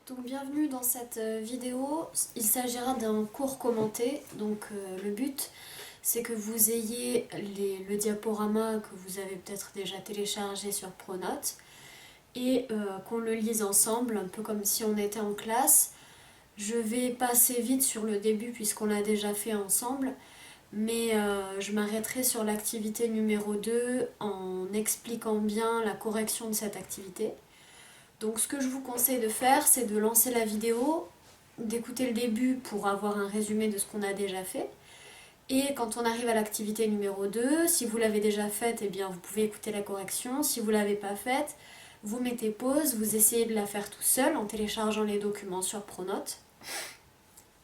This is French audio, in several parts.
Donc bienvenue dans cette vidéo. Il s'agira d'un cours commenté. Le but c'est que vous ayez le diaporama que vous avez peut-être déjà téléchargé sur Pronote et qu'on le lise ensemble, un peu comme si on était en classe. Je vais passer vite sur le début puisqu'on l'a déjà fait ensemble, mais je m'arrêterai sur l'activité numéro 2 en expliquant bien la correction de cette activité. Donc ce que je vous conseille de faire, c'est de lancer la vidéo, d'écouter le début pour avoir un résumé de ce qu'on a déjà fait. Et quand on arrive à l'activité numéro 2, si vous l'avez déjà faite, eh bien vous pouvez écouter la correction. Si vous ne l'avez pas faite, vous mettez pause, vous essayez de la faire tout seul en téléchargeant les documents sur Pronote.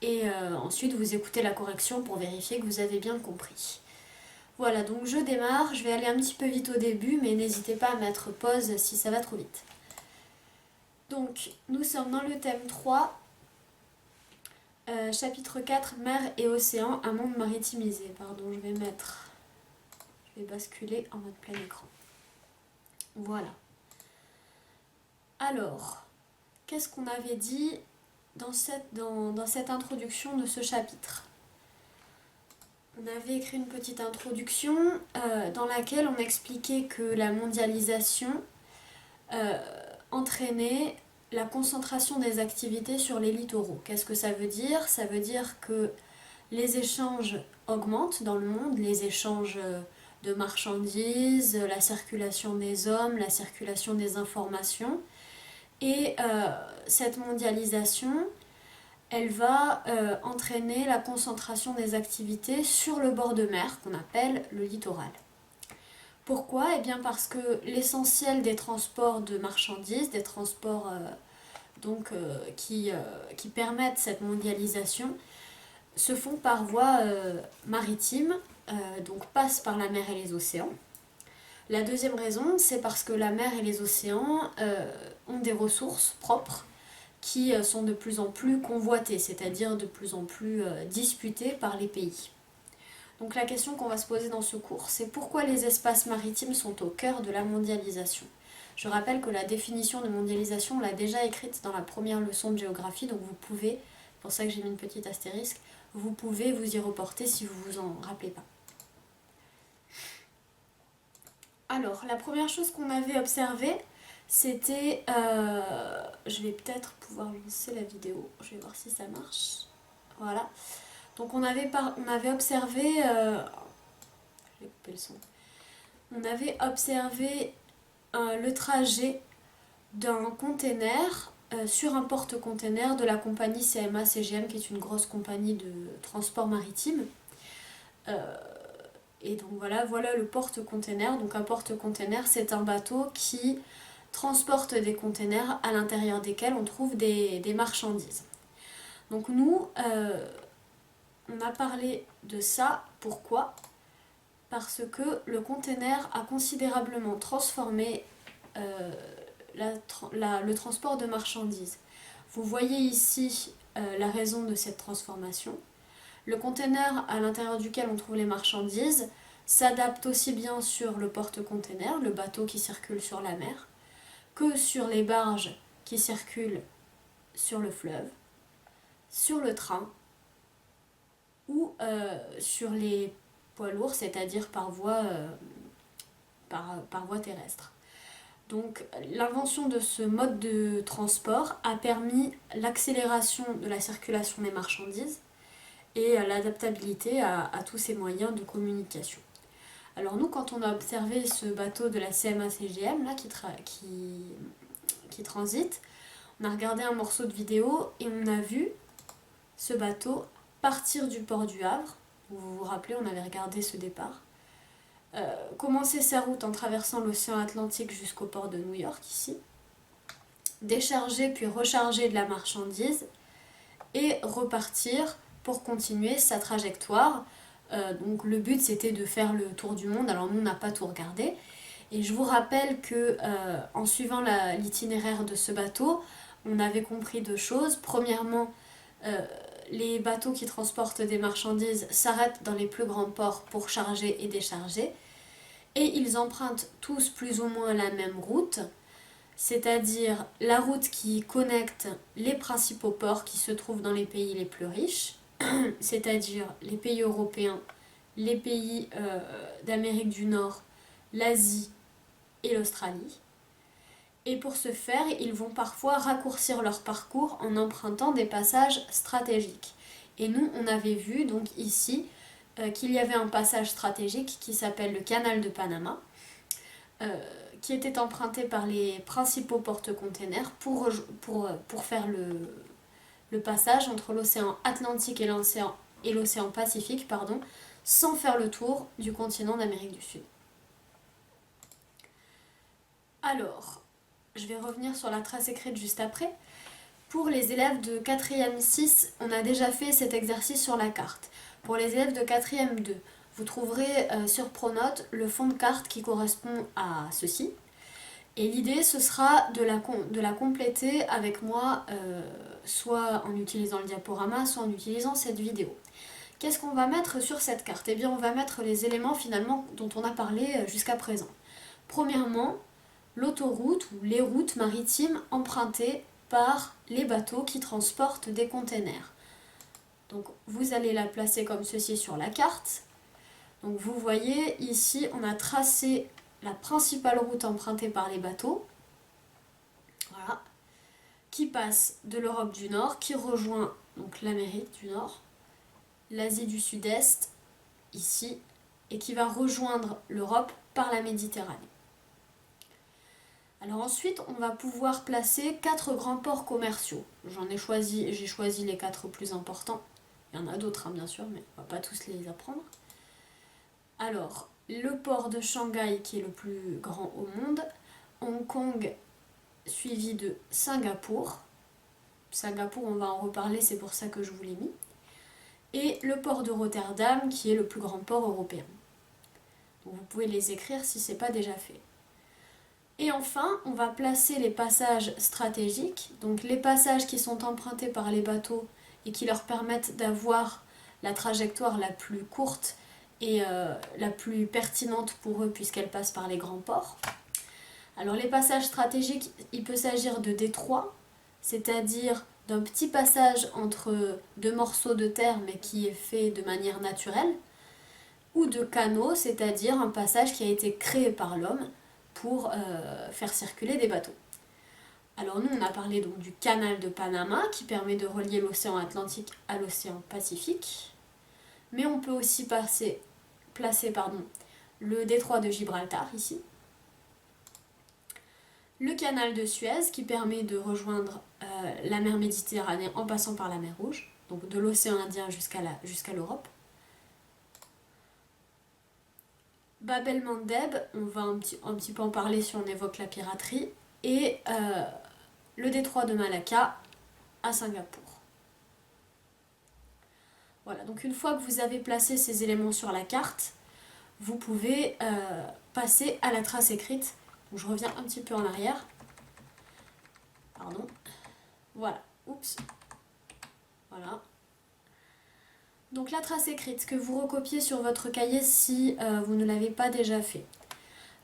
Et ensuite vous écoutez la correction pour vérifier que vous avez bien compris. Voilà, donc je démarre, je vais aller un petit peu vite au début, mais n'hésitez pas à mettre pause si ça va trop vite. Donc, nous sommes dans le thème 3, chapitre 4, mer et océan, un monde maritimisé. Pardon, je vais basculer en mode plein écran. Voilà. Alors, qu'est-ce qu'on avait dit dans cette introduction de ce chapitre? On avait écrit une petite introduction dans laquelle on expliquait que la mondialisation entraînait la concentration des activités sur les littoraux. Qu'est-ce que ça veut dire? Ça veut dire que les échanges augmentent dans le monde, les échanges de marchandises, la circulation des hommes, la circulation des informations. Et cette mondialisation, elle va entraîner la concentration des activités sur le bord de mer, qu'on appelle le littoral. Pourquoi? Eh bien parce que l'essentiel des transports de marchandises, des transports qui permettent cette mondialisation, se font par voie maritime, donc passent par la mer et les océans. La deuxième raison, c'est parce que la mer et les océans ont des ressources propres qui sont de plus en plus convoitées, c'est-à-dire de plus en plus disputées par les pays. Donc la question qu'on va se poser dans ce cours, c'est pourquoi les espaces maritimes sont au cœur de la mondialisation. Je rappelle que la définition de mondialisation, on l'a déjà écrite dans la première leçon de géographie, donc vous pouvez, c'est pour ça que j'ai mis une petite astérisque, vous pouvez vous y reporter si vous vous en rappelez pas. Alors, la première chose qu'on avait observée, c'était... je vais peut-être pouvoir lancer la vidéo, je vais voir si ça marche. Voilà. Donc on avait observé... je vais couper le son. On avait observé le trajet d'un container sur un porte-container de la compagnie CMA-CGM, qui est une grosse compagnie de transport maritime. Et donc voilà le porte-container. Donc un porte-container, c'est un bateau qui transporte des containers à l'intérieur desquels on trouve des marchandises. Donc nous, on a parlé de ça. Pourquoi? Parce que le container a considérablement transformé le transport de marchandises. Vous voyez ici la raison de cette transformation. Le container à l'intérieur duquel on trouve les marchandises s'adapte aussi bien sur le porte-container, le bateau qui circule sur la mer, que sur les barges qui circulent sur le fleuve, sur le train ou sur les poids lourds, c'est-à-dire par voie terrestre. Donc l'invention de ce mode de transport a permis l'accélération de la circulation des marchandises et l'adaptabilité à tous ces moyens de communication. Alors nous, quand on a observé ce bateau de la CMA-CGM là, qui transite, on a regardé un morceau de vidéo et on a vu ce bateau partir du port du Havre. Vous vous rappelez, on avait regardé ce départ. Commencer sa route en traversant l'océan Atlantique jusqu'au port de New York, ici. Décharger puis recharger de la marchandise et repartir pour continuer sa trajectoire. Donc le but c'était de faire le tour du monde. Alors nous on n'a pas tout regardé. Et je vous rappelle que en suivant l'itinéraire de ce bateau, on avait compris deux choses. Premièrement, les bateaux qui transportent des marchandises s'arrêtent dans les plus grands ports pour charger et décharger. Et ils empruntent tous plus ou moins la même route, c'est-à-dire la route qui connecte les principaux ports qui se trouvent dans les pays les plus riches, c'est-à-dire les pays européens, les pays d'Amérique du Nord, l'Asie et l'Australie. Et pour ce faire, ils vont parfois raccourcir leur parcours en empruntant des passages stratégiques. Et nous, on avait vu donc ici qu'il y avait un passage stratégique qui s'appelle le canal de Panama, qui était emprunté par les principaux porte-containers pour faire le passage entre l'océan Atlantique et l'océan Pacifique, sans faire le tour du continent d'Amérique du Sud. Alors, je vais revenir sur la trace écrite juste après. Pour les élèves de 4e 6, on a déjà fait cet exercice sur la carte. Pour les élèves de 4e 2, vous trouverez sur Pronote le fond de carte qui correspond à ceci. Et l'idée, ce sera de la compléter avec moi, soit en utilisant le diaporama, soit en utilisant cette vidéo. Qu'est-ce qu'on va mettre sur cette carte? Eh bien, on va mettre les éléments finalement dont on a parlé jusqu'à présent. Premièrement, l'autoroute ou les routes maritimes empruntées par les bateaux qui transportent des containers. Donc vous allez la placer comme ceci sur la carte. Donc vous voyez ici on a tracé la principale route empruntée par les bateaux, voilà, qui passe de l'Europe du Nord, qui rejoint donc l'Amérique du Nord, l'Asie du Sud-Est, ici, et qui va rejoindre l'Europe par la Méditerranée. Alors ensuite, on va pouvoir placer 4 grands ports commerciaux. J'ai choisi les 4 plus importants. Il y en a d'autres, bien sûr, mais on ne va pas tous les apprendre. Alors, le port de Shanghai, qui est le plus grand au monde. Hong Kong, suivi de Singapour. Singapour, on va en reparler, c'est pour ça que je vous l'ai mis. Et le port de Rotterdam, qui est le plus grand port européen. Donc vous pouvez les écrire si ce n'est pas déjà fait. Et enfin, on va placer les passages stratégiques, donc les passages qui sont empruntés par les bateaux et qui leur permettent d'avoir la trajectoire la plus courte et la plus pertinente pour eux puisqu'elle passe par les grands ports. Alors les passages stratégiques, il peut s'agir de détroits, c'est-à-dire d'un petit passage entre deux morceaux de terre mais qui est fait de manière naturelle, ou de canaux, c'est-à-dire un passage qui a été créé par l'homme pour faire circuler des bateaux. Alors nous, on a parlé donc du canal de Panama qui permet de relier l'océan Atlantique à l'océan Pacifique, mais on peut aussi placer le détroit de Gibraltar ici, le canal de Suez qui permet de rejoindre la mer Méditerranée en passant par la mer Rouge, donc de l'océan Indien jusqu'à l'Europe. Bab el-Mandeb, on va un petit peu en parler si on évoque la piraterie, et le détroit de Malacca à Singapour. Voilà, donc une fois que vous avez placé ces éléments sur la carte, vous pouvez passer à la trace écrite. Donc je reviens un petit peu en arrière. Pardon. Voilà, oups. Voilà. Donc la trace écrite que vous recopiez sur votre cahier si vous ne l'avez pas déjà fait.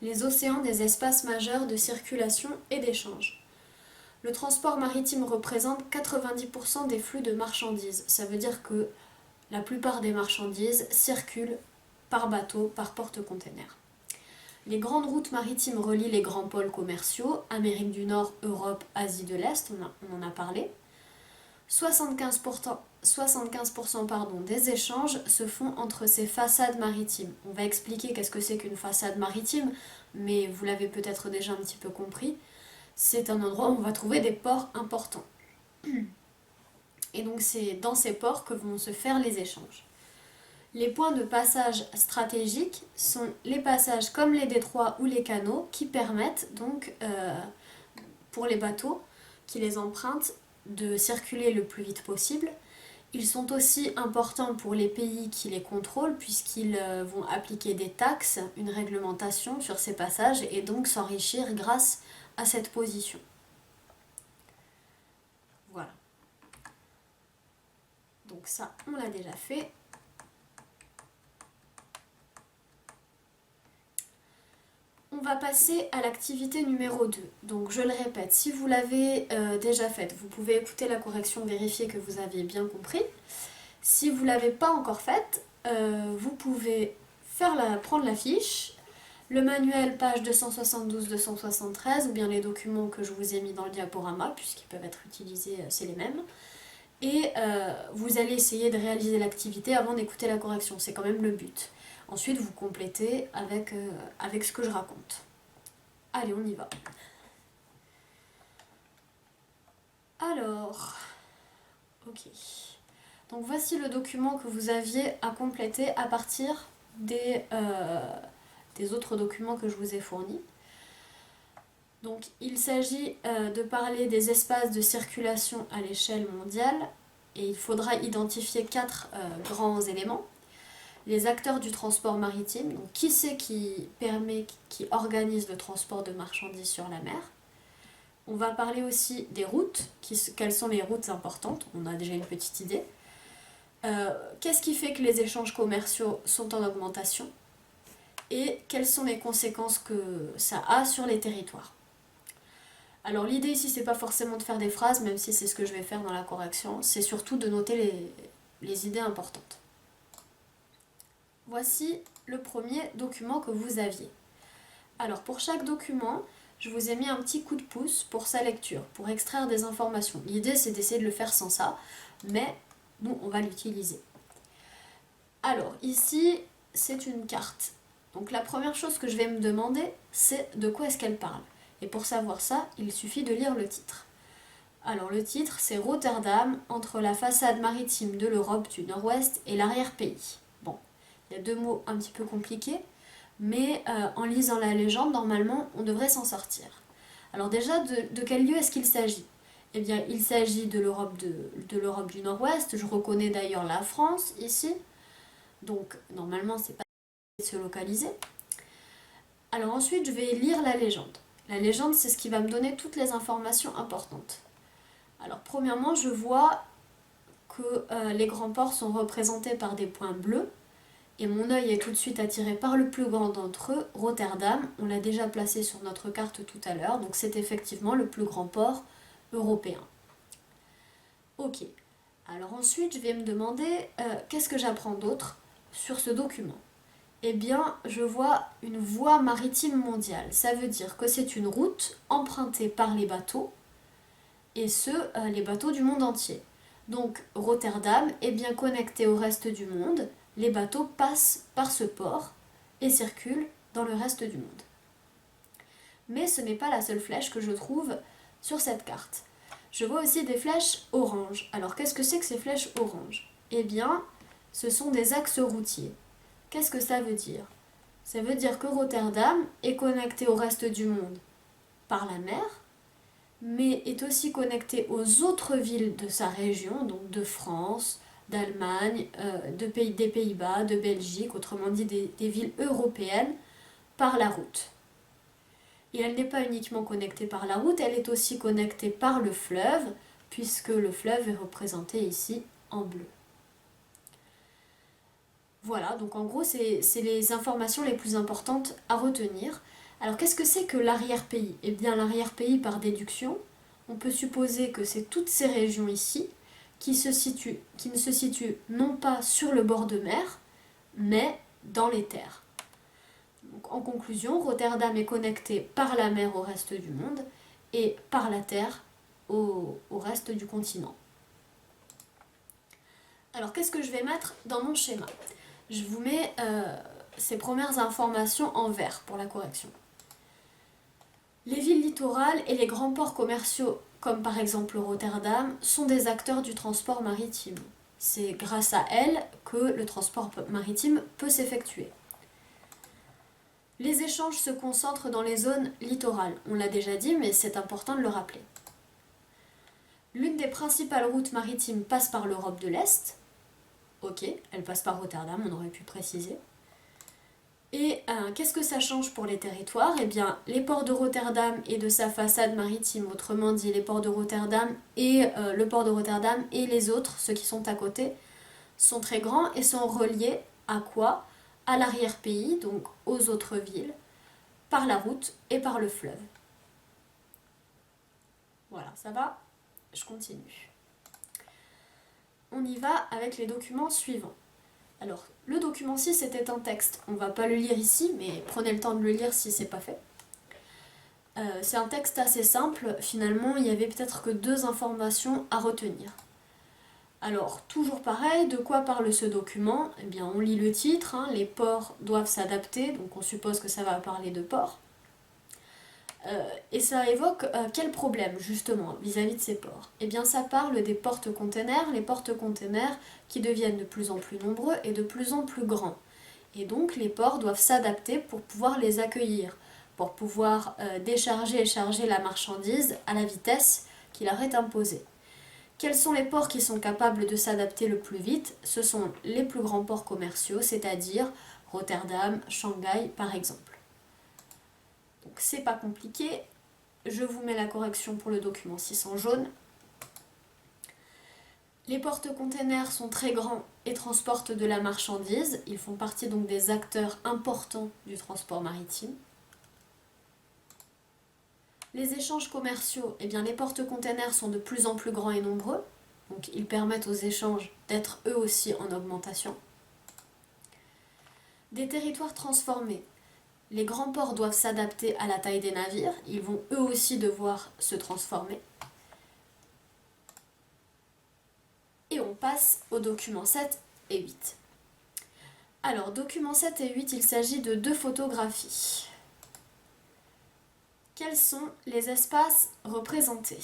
Les océans des espaces majeurs de circulation et d'échange. Le transport maritime représente 90% des flux de marchandises. Ça veut dire que la plupart des marchandises circulent par bateau, par porte-container. Les grandes routes maritimes relient les grands pôles commerciaux, Amérique du Nord, Europe, Asie de l'Est, on en a parlé. 75% des échanges se font entre ces façades maritimes. On va expliquer qu'est-ce que c'est qu'une façade maritime, mais vous l'avez peut-être déjà un petit peu compris. C'est un endroit où on va trouver des ports importants. Et donc c'est dans ces ports que vont se faire les échanges. Les points de passage stratégiques sont les passages comme les détroits ou les canaux qui permettent donc pour les bateaux qui les empruntent de circuler le plus vite possible. Ils sont aussi importants pour les pays qui les contrôlent puisqu'ils vont appliquer des taxes, une réglementation sur ces passages et donc s'enrichir grâce à cette position. Voilà. Donc ça, on l'a déjà fait. On va passer à l'activité numéro 2. Donc je le répète, si vous l'avez déjà faite, vous pouvez écouter la correction, vérifier que vous avez bien compris. Si vous ne l'avez pas encore faite, vous pouvez prendre la fiche, le manuel page 272-273 ou bien les documents que je vous ai mis dans le diaporama, puisqu'ils peuvent être utilisés, c'est les mêmes. Et vous allez essayer de réaliser l'activité avant d'écouter la correction, c'est quand même le but. Ensuite, vous complétez avec ce que je raconte. Allez, on y va. Alors, ok. Donc voici le document que vous aviez à compléter à partir des autres documents que je vous ai fournis. Donc il s'agit de parler des espaces de circulation à l'échelle mondiale et il faudra identifier 4 grands éléments. Les acteurs du transport maritime, donc qui c'est qui organise le transport de marchandises sur la mer. On va parler aussi des routes, quelles sont les routes importantes, on a déjà une petite idée. Qu'est-ce qui fait que les échanges commerciaux sont en augmentation et quelles sont les conséquences que ça a sur les territoires. Alors l'idée ici, c'est pas forcément de faire des phrases, même si c'est ce que je vais faire dans la correction, c'est surtout de noter les idées importantes. Voici le premier document que vous aviez. Alors pour chaque document, je vous ai mis un petit coup de pouce pour sa lecture, pour extraire des informations. L'idée c'est d'essayer de le faire sans ça, mais nous on va l'utiliser. Alors ici, c'est une carte. Donc la première chose que je vais me demander, c'est de quoi est-ce qu'elle parle. Et pour savoir ça, il suffit de lire le titre. Alors le titre, c'est Rotterdam, entre la façade maritime de l'Europe du Nord-Ouest et l'arrière-pays. Bon, il y a 2 mots un petit peu compliqués, mais en lisant la légende, normalement, on devrait s'en sortir. Alors déjà, de quel lieu est-ce qu'il s'agit? Eh bien, il s'agit de l'Europe du Nord-Ouest. Je reconnais d'ailleurs la France ici. Donc, normalement, c'est pas de se localiser. Alors ensuite, je vais lire la légende. La légende, c'est ce qui va me donner toutes les informations importantes. Alors, premièrement, je vois que les grands ports sont représentés par des points bleus. Et mon œil est tout de suite attiré par le plus grand d'entre eux, Rotterdam. On l'a déjà placé sur notre carte tout à l'heure, donc c'est effectivement le plus grand port européen. Ok, alors ensuite je vais me demander qu'est-ce que j'apprends d'autre sur ce document. Eh bien, je vois une voie maritime mondiale. Ça veut dire que c'est une route empruntée par les bateaux, et les bateaux du monde entier. Donc Rotterdam est bien connecté au reste du monde. Les bateaux passent par ce port et circulent dans le reste du monde. Mais ce n'est pas la seule flèche que je trouve sur cette carte. Je vois aussi des flèches oranges. Alors qu'est-ce que c'est que ces flèches oranges? Eh bien, ce sont des axes routiers. Qu'est-ce que ça veut dire? Ça veut dire que Rotterdam est connecté au reste du monde par la mer, mais est aussi connecté aux autres villes de sa région, donc de France, d'Allemagne, des Pays-Bas, de Belgique, autrement dit des villes européennes, par la route. Et elle n'est pas uniquement connectée par la route, elle est aussi connectée par le fleuve, puisque le fleuve est représenté ici en bleu. Voilà, donc en gros, c'est les informations les plus importantes à retenir. Alors qu'est-ce que c'est que l'arrière-pays? Eh bien l'arrière-pays, par déduction, on peut supposer que c'est toutes ces régions ici qui ne se situent non pas sur le bord de mer, mais dans les terres. Donc, en conclusion, Rotterdam est connecté par la mer au reste du monde et par la terre au reste du continent. Alors qu'est-ce que je vais mettre dans mon schéma? Je vous mets ces premières informations en vert pour la correction. Les villes littorales et les grands ports commerciaux, comme par exemple Rotterdam, sont des acteurs du transport maritime. C'est grâce à elles que le transport maritime peut s'effectuer. Les échanges se concentrent dans les zones littorales. On l'a déjà dit, mais c'est important de le rappeler. L'une des principales routes maritimes passe par l'Europe de l'Est. Ok, elle passe par Rotterdam, on aurait pu préciser. Et qu'est-ce que ça change pour les territoires? Eh bien, les ports de Rotterdam et de sa façade maritime, autrement dit les ports de Rotterdam et le port de Rotterdam et les autres, ceux qui sont à côté, sont très grands et sont reliés à quoi? À l'arrière-pays, donc aux autres villes, par la route et par le fleuve. Voilà, ça va? Je continue. On y va avec les documents suivants. Alors, le document 6 c'était un texte. On ne va pas le lire ici, mais prenez le temps de le lire si ce n'est pas fait. C'est un texte assez simple. Finalement, il n'y avait peut-être que 2 informations à retenir. Alors, toujours pareil, de quoi parle ce document? Eh bien, on lit le titre, hein, les ports doivent s'adapter, donc on suppose que ça va parler de ports. Et ça évoque quel problème, justement, vis-à-vis de ces ports? Eh bien, ça parle des porte-containers, les porte-containers qui deviennent de plus en plus nombreux et de plus en plus grands. Et donc, les ports doivent s'adapter pour pouvoir les accueillir, pour pouvoir décharger et charger la marchandise à la vitesse qui leur est imposée. Quels sont les ports qui sont capables de s'adapter le plus vite? Ce sont les plus grands ports commerciaux, c'est-à-dire Rotterdam, Shanghai par exemple. Donc c'est pas compliqué, je vous mets la correction pour le document 6 en jaune. Les porte-containers sont très grands et transportent de la marchandise, ils font partie donc des acteurs importants du transport maritime. Les échanges commerciaux, eh bien les porte-containers sont de plus en plus grands et nombreux, donc ils permettent aux échanges d'être eux aussi en augmentation. Des territoires transformés. Les grands ports doivent s'adapter à la taille des navires, ils vont eux aussi devoir se transformer. Et on passe aux documents 7 et 8. Alors, documents 7 et 8, il s'agit de 2 photographies. Quels sont les espaces représentés?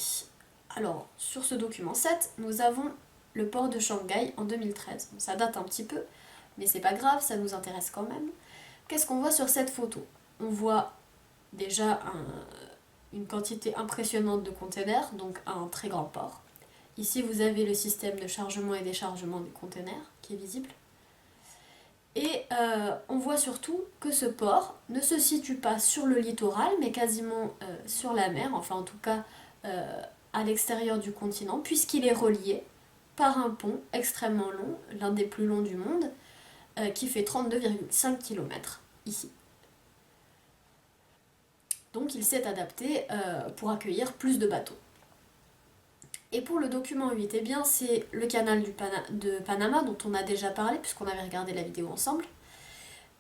Alors, sur ce document 7, nous avons le port de Shanghai en 2013. Bon, ça date un petit peu, mais c'est pas grave, ça nous intéresse quand même. Qu'est-ce qu'on voit sur cette photo? On voit déjà une quantité impressionnante de containers, donc un très grand port. Ici, vous avez le système de chargement et déchargement des containers qui est visible. Et on voit surtout que ce port ne se situe pas sur le littoral, mais quasiment sur la mer, enfin en tout cas à l'extérieur du continent, puisqu'il est relié par un pont extrêmement long, l'un des plus longs du monde, qui fait 32,5 km ici. Donc il s'est adapté pour accueillir plus de bateaux. Et pour le document 8, eh bien c'est le canal de Panama dont on a déjà parlé puisqu'on avait regardé la vidéo ensemble.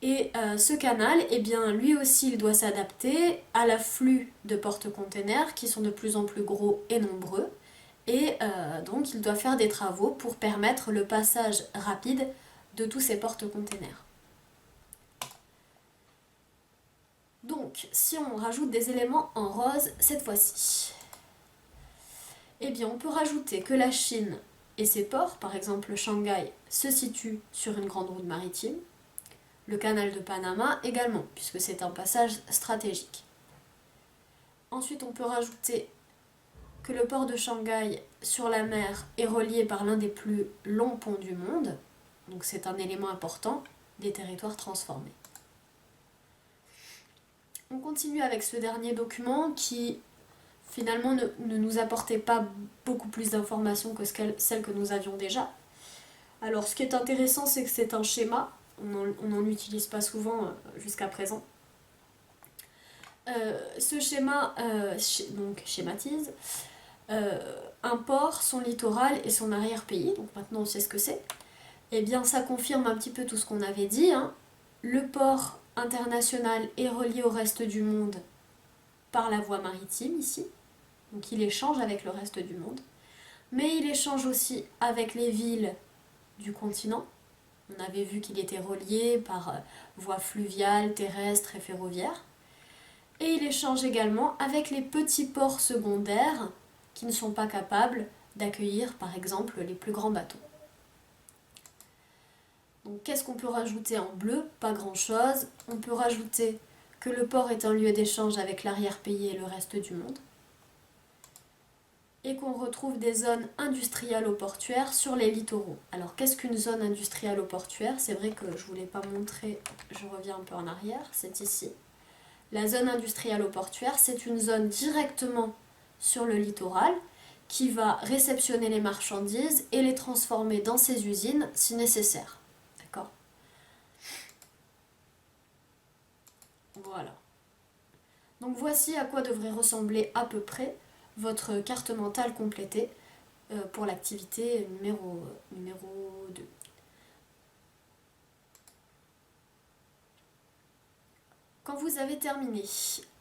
Et ce canal, eh bien lui aussi il doit s'adapter à l'afflux de porte-containers qui sont de plus en plus gros et nombreux. Et donc il doit faire des travaux pour permettre le passage rapide de tous ces porte-containers. Donc si on rajoute des éléments en rose cette fois-ci, eh bien, on peut rajouter que la Chine et ses ports, par exemple Shanghai, se situent sur une grande route maritime. Le canal de Panama également, puisque c'est un passage stratégique. Ensuite, on peut rajouter que le port de Shanghai sur la mer est relié par l'un des plus longs ponts du monde. Donc c'est un élément important des territoires transformés. On continue avec ce dernier document qui finalement ne nous apportait pas beaucoup plus d'informations que celles que nous avions déjà. Alors ce qui est intéressant, c'est que c'est un schéma, on n'en utilise pas souvent jusqu'à présent. Ce schéma donc schématise un port, son littoral et son arrière-pays, donc maintenant on sait ce que c'est. Et bien ça confirme un petit peu tout ce qu'on avait dit, hein. Le port international est relié au reste du monde par la voie maritime ici. Donc il échange avec le reste du monde, mais il échange aussi avec les villes du continent. On avait vu qu'il était relié par voie fluviale, terrestre et ferroviaire. Et il échange également avec les petits ports secondaires qui ne sont pas capables d'accueillir par exemple les plus grands bateaux. Donc qu'est-ce qu'on peut rajouter en bleu? Pas grand-chose. On peut rajouter que le port est un lieu d'échange avec l'arrière-pays et le reste du monde. Et qu'on retrouve des zones industrialo-portuaires sur les littoraux. Alors qu'est-ce qu'une zone industrialo-portuaire? C'est vrai que je ne vous l'ai pas montré, je reviens un peu en arrière, c'est ici. La zone industrialo-portuaire, c'est une zone directement sur le littoral qui va réceptionner les marchandises et les transformer dans ses usines si nécessaire. D'accord? Voilà. Donc voici à quoi devrait ressembler à peu près votre carte mentale complétée pour l'activité numéro 2. Quand vous avez terminé,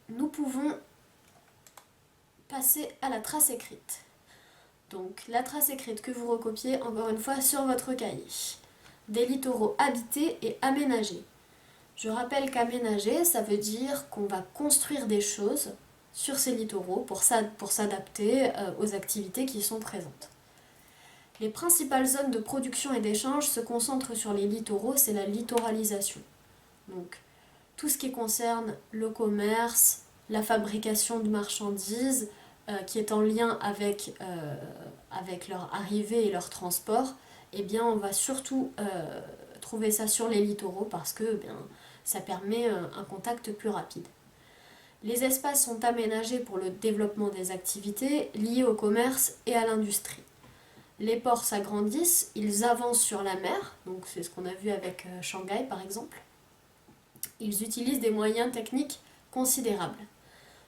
nous pouvons passer à la trace écrite. Donc la trace écrite que vous recopiez encore une fois sur votre cahier. Des littoraux habités et aménagés. Je rappelle qu'aménager, ça veut dire qu'on va construire des choses sur ces littoraux pour s'adapter aux activités qui sont présentes. Les principales zones de production et d'échange se concentrent sur les littoraux, c'est la littoralisation. Donc tout ce qui concerne le commerce, la fabrication de marchandises, qui est en lien avec leur arrivée et leur transport, eh bien on va surtout trouver ça sur les littoraux parce que ça permet un contact plus rapide. Les espaces sont aménagés pour le développement des activités liées au commerce et à l'industrie. Les ports s'agrandissent, ils avancent sur la mer, donc c'est ce qu'on a vu avec Shanghai par exemple. Ils utilisent des moyens techniques considérables.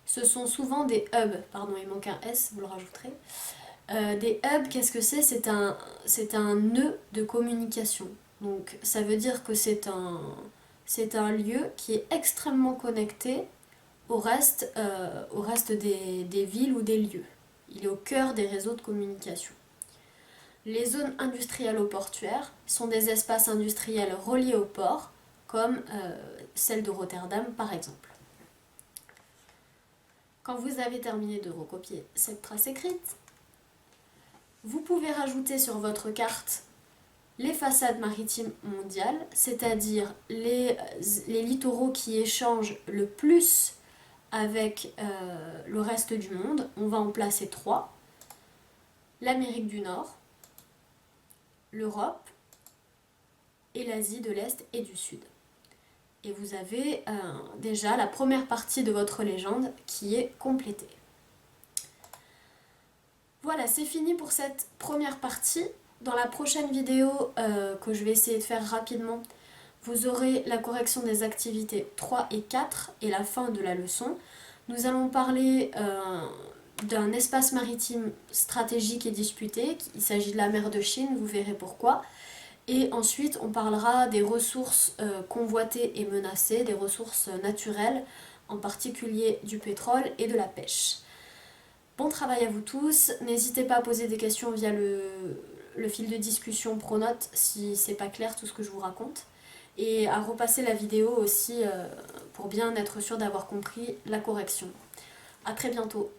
Ce sont souvent des hubs, pardon il manque un S, vous le rajouterez. Des hubs, qu'est-ce que c'est ? C'est un nœud de communication. Donc ça veut dire que c'est un lieu qui est extrêmement connecté au reste des villes ou des lieux. Il est au cœur des réseaux de communication. Les zones industrielles-portuaires sont des espaces industriels reliés au port, comme celle de Rotterdam par exemple. Quand vous avez terminé de recopier cette trace écrite, vous pouvez rajouter sur votre carte les façades maritimes mondiales, c'est-à-dire les littoraux qui échangent le plus avec le reste du monde. On va en placer 3. L'Amérique du Nord, l'Europe et l'Asie de l'Est et du Sud. Et vous avez déjà la première partie de votre légende qui est complétée. Voilà, c'est fini pour cette première partie. Dans la prochaine vidéo que je vais essayer de faire rapidement, vous aurez la correction des activités 3 et 4 et la fin de la leçon. Nous allons parler d'un espace maritime stratégique et disputé. Il s'agit de la mer de Chine, vous verrez pourquoi. Et ensuite, on parlera des ressources convoitées et menacées, des ressources naturelles, en particulier du pétrole et de la pêche. Bon travail à vous tous, n'hésitez pas à poser des questions via le fil de discussion Pronote si c'est pas clair tout ce que je vous raconte. Et à repasser la vidéo aussi pour bien être sûr d'avoir compris la correction. A très bientôt.